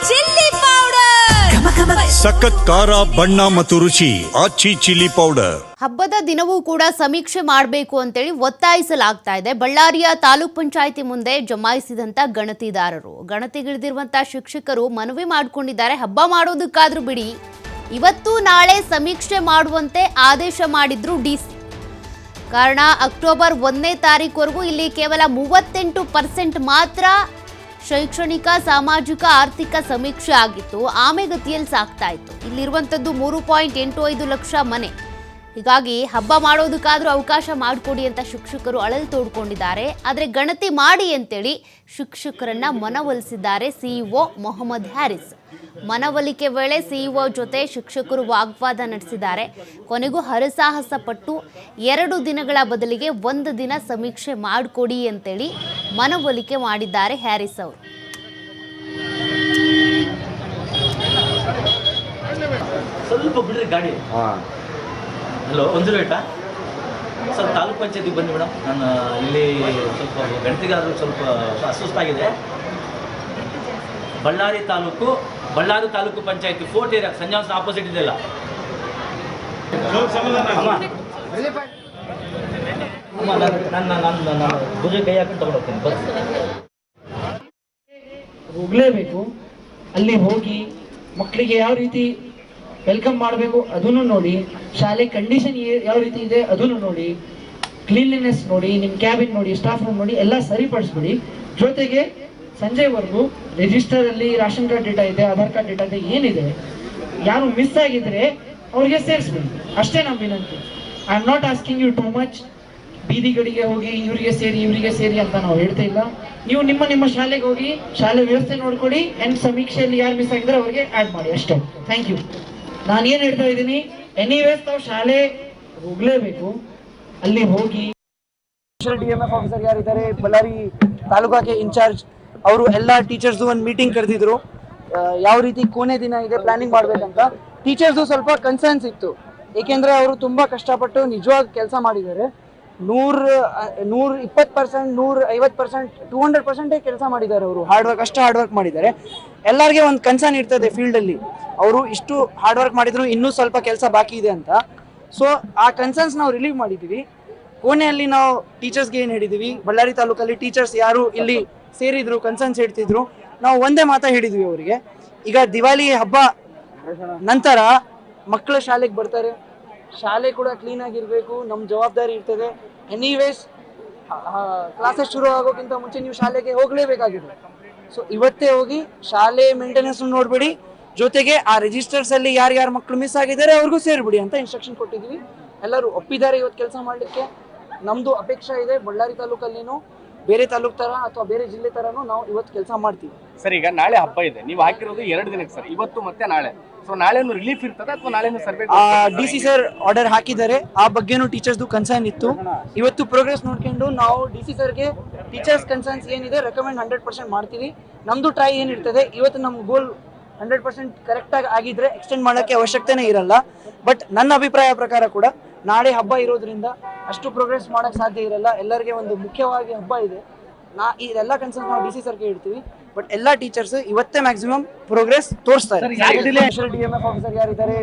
Chilli powder, ಸಖತ್ ಖಾರ ಬಣ್ಣ ಮತ್ತು ರುಚಿ ಆಚಿ ಚಿಲ್ಲಿ ಪೌಡರ್. ಹಬ್ಬದ ದಿನವೂ ಕೂಡ ಸಮೀಕ್ಷೆ ಮಾಡಬೇಕು ಅಂತೇಳಿ ಒತ್ತಾಯಿಸಲಾಗ್ತಾ ಇದೆ. ಬಳ್ಳಾರಿಯ ತಾಲೂಕ್ ಪಂಚಾಯಿತಿ ಮುಂದೆ ಜಮಾಯಿಸಿದಂತ ಗಣತಿದಾರರು, ಗಣತಿಗಿಳಿದಿರುವಂತ ಶಿಕ್ಷಕರು ಮನವಿ ಮಾಡಿಕೊಂಡಿದ್ದಾರೆ. ಹಬ್ಬ ಮಾಡೋದಕ್ಕಾದ್ರೂ ಬಿಡಿ, ಇವತ್ತು ನಾಳೆ ಸಮೀಕ್ಷೆ ಮಾಡುವಂತೆ ಆದೇಶ ಮಾಡಿದ್ರು ಡಿಸಿ. ಕಾರಣ ಅಕ್ಟೋಬರ್ 1ನೇ ತಾರೀಕುವರೆಗೂ ಇಲ್ಲಿ ಕೇವಲ 38% ಮಾತ್ರ ಶೈಕ್ಷಣಿಕ, ಸಾಮಾಜಿಕ, ಆರ್ಥಿಕ ಸಮೀಕ್ಷೆ ಆಗಿತ್ತು. ಆಮೆಗತಿಯಲ್ಲಿ ಸಾಗ್ತಾ ಇತ್ತು. ಇಲ್ಲಿರುವಂಥದ್ದು 3.85 ಲಕ್ಷ ಮನೆ. ಹೀಗಾಗಿ ಹಬ್ಬ ಮಾಡೋದಕ್ಕಾದ್ರೂ ಅವಕಾಶ ಮಾಡಿಕೊಡಿ ಅಂತ ಶಿಕ್ಷಕರು ಅಳಲು ತೋಡ್ಕೊಂಡಿದ್ದಾರೆ. ಆದರೆ ಗಣತಿ ಮಾಡಿ ಅಂತೇಳಿ ಶಿಕ್ಷಕರನ್ನ ಮನವೊಲಿಸಿದ್ದಾರೆ ಸಿಇಒ ಮೊಹಮ್ಮದ್ ಹ್ಯಾರಿಸ್. ಮನವೊಲಿಕೆ ವೇಳೆ ಸಿಇಒ ಜೊತೆ ಶಿಕ್ಷಕರು ವಾಗ್ವಾದ ನಡೆಸಿದ್ದಾರೆ. ಕೊನೆಗೂ ಹರಸಾಹಸ ಪಟ್ಟು 2 ದಿನಗಳ ಬದಲಿಗೆ 1 ದಿನ ಸಮೀಕ್ಷೆ ಮಾಡಿಕೊಡಿ ಅಂತೇಳಿ ಮನವೊಲಿಕೆ ಮಾಡಿದ್ದಾರೆ ಹ್ಯಾರಿಸ್ ಅವರು. ಸ್ವಲ್ಪ ಬಿಡ್ರಿ ಗಾಡಿ. ಹಲೋ, ಒಂದು ರೇಟಾ ಸ್ವಲ್ಪ ತಾಲೂಕ್ ಪಂಚಾಯತಿಗೆ ಬನ್ನಿ ಮೇಡಮ್. ನಾನು ಇಲ್ಲಿ ಸ್ವಲ್ಪ ಗಣತಿಗಾರರು ಸ್ವಲ್ಪ ಅಸ್ವಸ್ಥಾಗಿದೆ. ಬಳ್ಳಾರಿ ತಾಲೂಕು ಪಂಚಾಯತಿ ಫೋರ್ಟ್ ಏರಿಯಾ ಸಂಜಾನ್ಸ್ ಆಪೋಸಿಟ್ ಇದೆಯಲ್ಲ. ನಾನು ಭುಜ ಕೈ ಹಾಕೊಂಡು ತಗೊಂಡೋಗ್ತೀನಿ. ಹೋಗಲೇಬೇಕು. ಅಲ್ಲಿ ಹೋಗಿ ಮಕ್ಕಳಿಗೆ ಯಾವ ರೀತಿ ವೆಲ್ಕಮ್ ಮಾಡಬೇಕು ಅದನ್ನು ನೋಡಿ, ಶಾಲೆ ಕಂಡೀಷನ್ ಯಾವ ರೀತಿ ಇದೆ ಅದನ್ನು ನೋಡಿ, ಕ್ಲೀನ್ಲಿನೆಸ್ ನೋಡಿ, ನಿಮ್ಮ ಕ್ಯಾಬಿನ್ ನೋಡಿ, ಸ್ಟಾಫ್ ರೂಮ್ ನೋಡಿ, ಎಲ್ಲ ಸರಿಪಡಿಸ್ಬಿಡಿ. ಜೊತೆಗೆ ಸಂಜೆವರೆಗೂ ರಿಜಿಸ್ಟರಲ್ಲಿ ರೇಷನ್ ಕಾರ್ಡ್ ಡೇಟಾ ಇದೆ, ಆಧಾರ್ ಕಾರ್ಡ್ ಡೇಟಾ ಇದೆ, ಏನಿದೆ ಯಾರು ಮಿಸ್ ಆಗಿದ್ರೆ ಅವ್ರಿಗೆ ಸೇರಿಸ್ಬಿಡಿ. ಅಷ್ಟೇ ನಮ್ಮ ವಿನಂತಿ. I am not asking you too much. ಬೀದಿಗಳಿಗೆ ಹೋಗಿ ಇವರಿಗೆ ಸೇರಿ ಅಂತ ನಾವು ಹೇಳ್ತಾ ಇಲ್ಲ. ನೀವು ನಿಮ್ಮ ಶಾಲೆಗೆ ಹೋಗಿ ಶಾಲೆ ವ್ಯವಸ್ಥೆ ನೋಡ್ಕೊಡಿ. ಅಂಡ್ ಸಮೀಕ್ಷೆಯಲ್ಲಿ ಯಾರು ಮಿಸ್ ಆಗಿದ್ರೆ ಅವ್ರಿಗೆ ಆ್ಯಡ್ ಮಾಡಿ ಅಷ್ಟೇ. Thank you. ನಾನೇನು ಹೇಳ್ತಾ ಇದ್ದೀನಿ, ಎನಿವೇಸ್ ತಾವು ಶಾಲೆ ಹೋಗಲೇಬೇಕು. ಅಲ್ಲಿ ಹೋಗಿ DMF ಆಫೀಸರ್ ಯಾರಿದ್ದಾರೆ, ಬಳ್ಳಾರಿ ತಾಲೂಕಾಗೆ ಇನ್ಚಾರ್ಜ್, ಅವರು ಎಲ್ಲ ಟೀಚರ್ಸ್ದು ಒಂದು ಮೀಟಿಂಗ್ ಕರೆದಿದ್ರು. ಯಾವ ರೀತಿ ಕೊನೆ ದಿನ ಇದೆ ಪ್ಲಾನಿಂಗ್ ಮಾಡ್ಬೇಕಂತ. ಟೀಚರ್ಸ್ದು ಸ್ವಲ್ಪ ಕನ್ಸರ್ನ್ಸ್ ಇತ್ತು. ಏಕೆಂದರೆ ಅವರು ತುಂಬ ಕಷ್ಟಪಟ್ಟು ನಿಜವಾಗಿ ಕೆಲಸ ಮಾಡಿದ್ದಾರೆ. 120%, 150%, 200% ಕೆಲಸ ಮಾಡಿದ್ದಾರೆ. ಅವರು ಹಾರ್ಡ್ ವರ್ಕ್ ಮಾಡಿದ್ದಾರೆ. ಎಲ್ಲರಿಗೆ ಒಂದು ಕನ್ಸರ್ನ್ ಇರ್ತದೆ ಫೀಲ್ಡಲ್ಲಿ, ಅವರು ಇಷ್ಟು ಹಾರ್ಡ್ ವರ್ಕ್ ಮಾಡಿದ್ರು ಇನ್ನೂ ಸ್ವಲ್ಪ ಕೆಲಸ ಬಾಕಿ ಇದೆ ಅಂತ. ಸೊ ಆ ಕನ್ಸರ್ನ್ಸ್ ನಾವು ರಿಲೀವ್ ಮಾಡಿದ್ದೀವಿ. ಕೋಣೆಯಲ್ಲಿ ನಾವು ಟೀಚರ್ಸ್ಗೆ ಏನು ಹೇಳಿದ್ದೀವಿ, ಬಳ್ಳಾರಿ ತಾಲೂಕಲ್ಲಿ ಟೀಚರ್ಸ್ ಯಾರು ಇಲ್ಲಿ ಸೇರಿದ್ರು ಕನ್ಸರ್ನ್ಸ್ ಹೇಳ್ತಿದ್ರು, ನಾವು ಒಂದೇ ಮಾತಾ ಹೇಳಿದ್ವಿ ಅವರಿಗೆ. ಈಗ ದಿವಾಲಿ ಹಬ್ಬ ನಂತರ ಮಕ್ಕಳು ಶಾಲೆಗೆ ಬರ್ತಾರೆ, ಶಾಲೆ ಕೂಡ ಕ್ಲೀನ್ ಆಗಿರಬೇಕು, ನಮ್ಮ ಜವಾಬ್ದಾರಿ ಇರ್ತದೆ. ಎನಿವೇಸ್ ಕ್ಲಾಸಸ್ ಶುರು ಆಗೋಕ್ಕಿಂತ ಮುಂಚೆ ನೀವು ಶಾಲೆಗೆ ಹೋಗಲೇಬೇಕಾಗಿದೆ. ಸೊ ಇವತ್ತೇ ಹೋಗಿ ಶಾಲೆ ಮೇಂಟೆನೆನ್ಸ್ ನೋಡ್ಬಿಡಿ. ಜೊತೆಗೆ ಆ ರಿಜಿಸ್ಟರ್ಸ್ ಅಲ್ಲಿ ಯಾರ್ಯಾರು ಮಕ್ಕಳು ಮಿಸ್ ಆಗಿದ್ದಾರೆ ಅವ್ರಿಗೂ ಸೇರ್ಬಿಡಿ ಅಂತ ಇನ್ಸ್ಟ್ರಕ್ಷನ್ ಕೊಟ್ಟಿದ್ವಿ. ಎಲ್ಲರೂ ಒಪ್ಪಿದ್ದಾರೆ ಇವತ್ತು ಕೆಲಸ ಮಾಡಲಿಕ್ಕೆ. ನಮ್ಮದು ಅಪೇಕ್ಷೆ ಇದೆ ಬಳ್ಳಾರಿ ತಾಲೂಕಲ್ಲಿನೂ ಬೇರೆ ತಾಲೂಕು ತರ ಅಥವಾ ಬೇರೆ ಜಿಲ್ಲೆ ತರನು ನಾವು ಇವತ್ತು ಕೆಲಸ ಮಾಡ್ತೀವಿ. ಸರ್, ಈಗ ನಾಳೆ ಹಬ್ಬ ಇದೆ, ನೀವು ಹಾಕಿರೋದು 2 ದಿನಕ್ಕೆ ಸರ್, ಇವತ್ತು ಮತ್ತೆ ನಾಳೆ. ಸೊ ನಾಳೆನು ರಿಲೀಫ್ ಇರ್ತದೆ ಅಥವಾ ನಾಳೆನು ಸರ್ವೆ? DC ಸರ್ ಆರ್ಡರ್ ಹಾಕಿದ್ದಾರೆ. ಆ ಬಗ್ಗೆನೂ ಟೀಚರ್ಸ್ದು ಕನ್ಸರ್ನ್ ಇತ್ತು. ಇವತ್ತು ಪ್ರೋಗ್ರೆಸ್ ನೋಡ್ಕೊಂಡು ನಾವು DC ಸರ್ಗೆ ಟೀಚರ್ಸ್ ಕನ್ಸರ್ನ್ಸ್ ಏನಿದೆ ರೆಕಮೆಂಡ್ 100% ಮಾಡ್ತೀವಿ. ನಮ್ದು ಟ್ರೈ ಏನಿರ್ತದೆ, ಇವತ್ತು ನಮ್ಮ ಗೋಲ್ 100% ಕರೆಕ್ಟಾಗಿ ಆಗಿದ್ರೆ ಎಕ್ಸ್ಟೆಂಡ್ ಮಾಡೋಕ್ಕೆ ಅವಶ್ಯಕತೆನೇ ಇರಲ್ಲ. ಬಟ್ ನನ್ನ ಅಭಿಪ್ರಾಯ ಪ್ರಕಾರ ಕೂಡ ನಾಳೆ ಹಬ್ಬ ಇರೋದ್ರಿಂದ ಅಷ್ಟು ಪ್ರೋಗ್ರೆಸ್ ಮಾಡೋಕ್ಕೆ ಸಾಧ್ಯ ಇರಲ್ಲ. ಎಲ್ಲರಿಗೆ ಒಂದು ಮುಖ್ಯವಾಗಿ ಹಬ್ಬ ಇದೆ. ಇದೆಲ್ಲ ಕನ್ಸರ್ನ್ ನಾವು DC ಸರ್ಗೆ ಹೇಳ್ತೀವಿ. ಬಟ್ ಎಲ್ಲ ಟೀಚರ್ಸ್ ಇವತ್ತೇ ಮ್ಯಾಕ್ಸಿಮಮ್ ಪ್ರೋಗ್ರೆಸ್ ತೋರಿಸ್ತಾರೆ. DMF ಆಫೀಸರ್ ಯಾರಿದ್ದಾರೆ